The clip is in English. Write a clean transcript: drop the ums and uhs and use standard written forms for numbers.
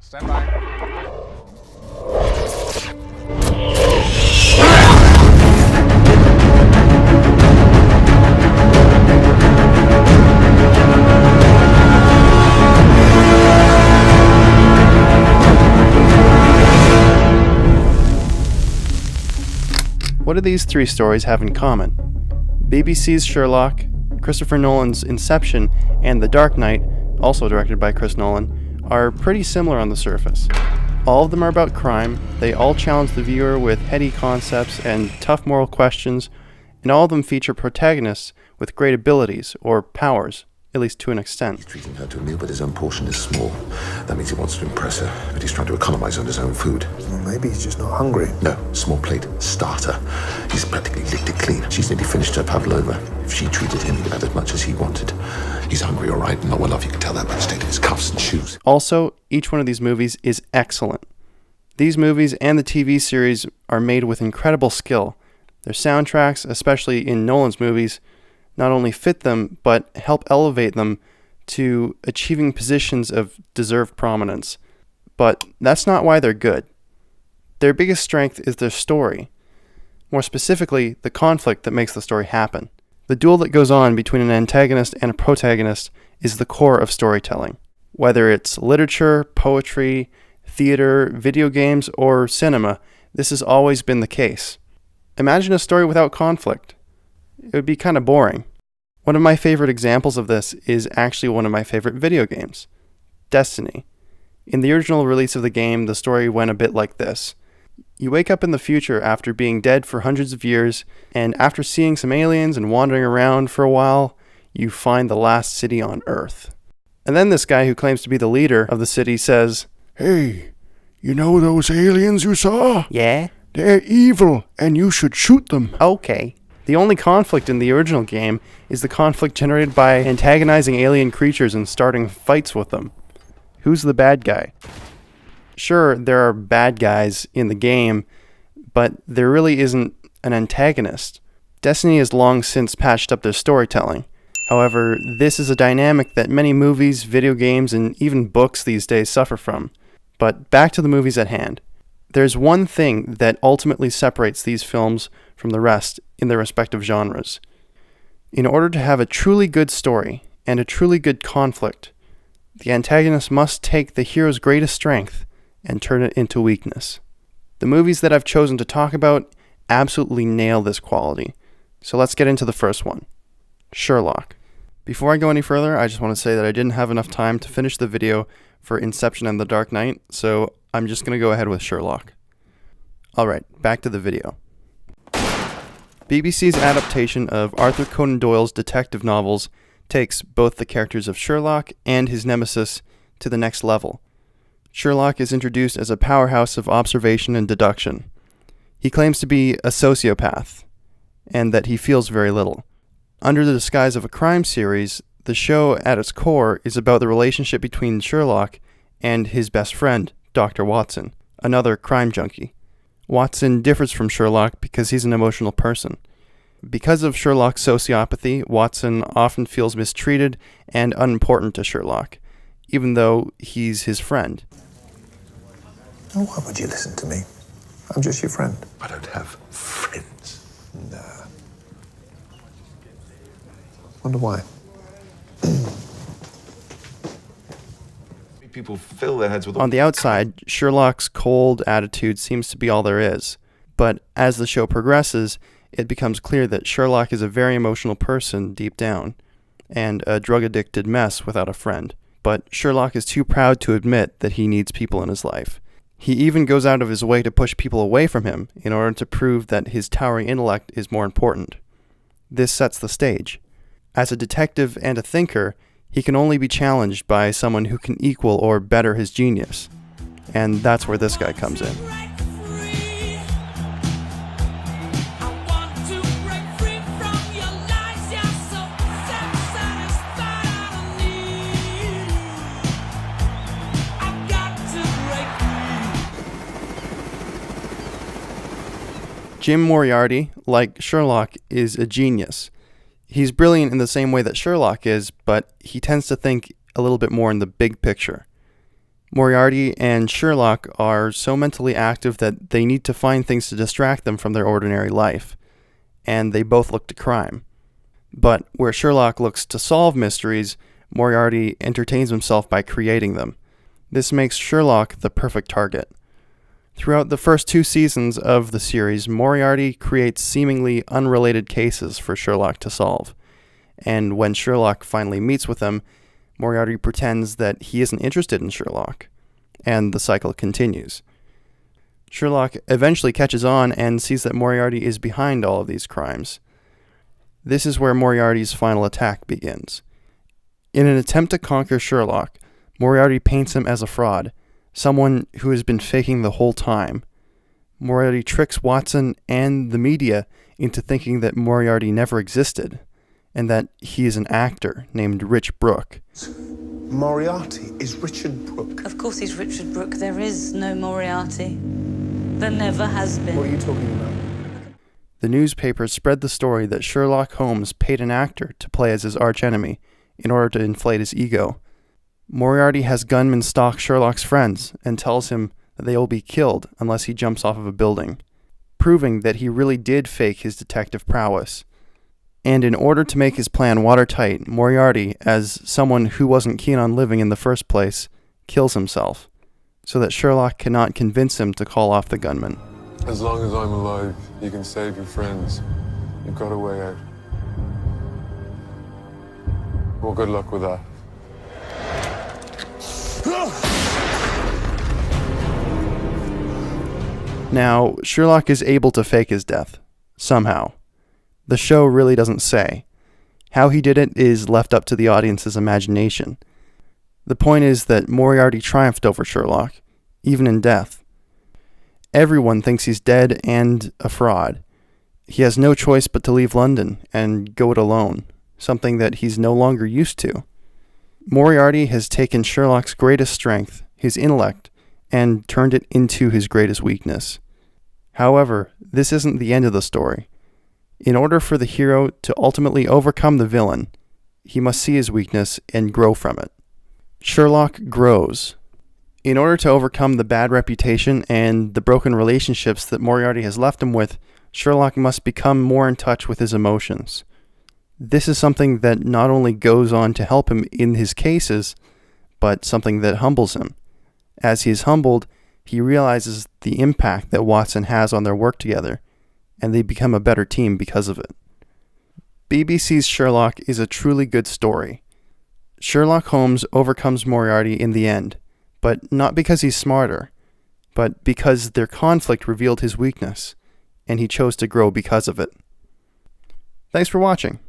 Stand by. What do these three stories have in common? BBC's Sherlock, Christopher Nolan's Inception, and The Dark Knight, also directed by Chris Nolan, are pretty similar on the surface. All of them are about crime, they all challenge the viewer with heady concepts and tough moral questions, and all of them feature protagonists with great abilities, or powers, at least to an extent. He's treating her to a meal, but his own portion is small. That means he wants to impress her, but he's trying to economize on his own food. Well, maybe he's just not hungry. No, small plate, starter. He's practically licked it clean. She's nearly finished her pavlova. If she treated him, he'd have as much as he wanted. He's hungry, all right, not well off. You can tell that by the state of his cuffs and shoes. Also, each one of these movies is excellent. These movies and the TV series are made with incredible skill. Their soundtracks, especially in Nolan's movies, not only fit them, but help elevate them to achieving positions of deserved prominence. But that's not why they're good. Their biggest strength is their story. More specifically, the conflict that makes the story happen. The duel that goes on between an antagonist and a protagonist is the core of storytelling. Whether it's literature, poetry, theater, video games, or cinema, this has always been the case. Imagine a story without conflict. It would be kind of boring. One of my favorite examples of this is actually one of my favorite video games, Destiny. In the original release of the game, the story went a bit like this. You wake up in the future after being dead for hundreds of years, and after seeing some aliens and wandering around for a while, you find the last city on Earth. And then this guy who claims to be the leader of the city says, "Hey, you know those aliens you saw? "Yeah? They're evil, and you should shoot them." Okay." The only conflict in the original game is the conflict generated by antagonizing alien creatures and starting fights with them. Who's the bad guy? Sure, there are bad guys in the game, but there really isn't an antagonist. Destiny has long since patched up their storytelling. However, this is a dynamic that many movies, video games, and even books these days suffer from. But back to the movies at hand. There's one thing that ultimately separates these films from the rest in their respective genres. In order to have a truly good story and a truly good conflict, the antagonist must take the hero's greatest strength and turn it into weakness. The movies that I've chosen to talk about absolutely nail this quality. So let's get into the first one, Sherlock. Before I go any further, I just want to say that I didn't have enough time to finish the video for Inception and The Dark Knight, so I'm just going to go ahead with Sherlock. Alright, back to the video. BBC's adaptation of Arthur Conan Doyle's detective novels takes both the characters of Sherlock and his nemesis to the next level. Sherlock is introduced as a powerhouse of observation and deduction. He claims to be a sociopath, and that he feels very little. Under the disguise of a crime series, the show at its core is about the relationship between Sherlock and his best friend, Dr. Watson, another crime junkie. Watson differs from Sherlock because he's an emotional person. Because of Sherlock's sociopathy, Watson often feels mistreated and unimportant to Sherlock, even though he's his friend. Oh, why would you listen to me? I'm just your friend. I don't have friends. Nah. Wonder why. People fill their heads with... On the outside, Sherlock's cold attitude seems to be all there is, but as the show progresses, it becomes clear that Sherlock is a very emotional person deep down, and a drug-addicted mess without a friend. But Sherlock is too proud to admit that he needs people in his life. He even goes out of his way to push people away from him in order to prove that his towering intellect is more important. This sets the stage. As a detective and a thinker, he can only be challenged by someone who can equal or better his genius. And that's where this guy comes in. Jim Moriarty, like Sherlock, is a genius. He's brilliant in the same way that Sherlock is, but he tends to think a little bit more in the big picture. Moriarty and Sherlock are so mentally active that they need to find things to distract them from their ordinary life, and they both look to crime. But where Sherlock looks to solve mysteries, Moriarty entertains himself by creating them. This makes Sherlock the perfect target. Throughout the first 2 seasons of the series, Moriarty creates seemingly unrelated cases for Sherlock to solve. And when Sherlock finally meets with him, Moriarty pretends that he isn't interested in Sherlock, and the cycle continues. Sherlock eventually catches on and sees that Moriarty is behind all of these crimes. This is where Moriarty's final attack begins. In an attempt to conquer Sherlock, Moriarty paints him as a fraud, someone who has been faking the whole time. Moriarty tricks Watson and the media into thinking that Moriarty never existed, and that he is an actor named Rich Brooke. Moriarty is Richard Brooke. Of course he's Richard Brooke. There is no Moriarty. There never has been. What are you talking about? The newspapers spread the story that Sherlock Holmes paid an actor to play as his archenemy in order to inflate his ego. Moriarty has gunmen stalk Sherlock's friends and tells him that they will be killed unless he jumps off of a building, proving that he really did fake his detective prowess. And in order to make his plan watertight, Moriarty, as someone who wasn't keen on living in the first place, kills himself, so that Sherlock cannot convince him to call off the gunman. As long as I'm alive, you can save your friends. You've got a way out. Well, good luck with that. Now, Sherlock is able to fake his death, somehow. The show really doesn't say. How he did it is left up to the audience's imagination. The point is that Moriarty triumphed over Sherlock, even in death. Everyone thinks he's dead and a fraud. He has no choice but to leave London and go it alone, something that he's no longer used to. Moriarty has taken Sherlock's greatest strength, his intellect, and turned it into his greatest weakness. However, this isn't the end of the story. In order for the hero to ultimately overcome the villain, he must see his weakness and grow from it. Sherlock grows. In order to overcome the bad reputation and the broken relationships that Moriarty has left him with, Sherlock must become more in touch with his emotions. This is something that not only goes on to help him in his cases, but something that humbles him. As he is humbled, he realizes the impact that Watson has on their work together, and they become a better team because of it. BBC's Sherlock is a truly good story. Sherlock Holmes overcomes Moriarty in the end, but not because he's smarter, but because their conflict revealed his weakness, and he chose to grow because of it. Thanks for watching.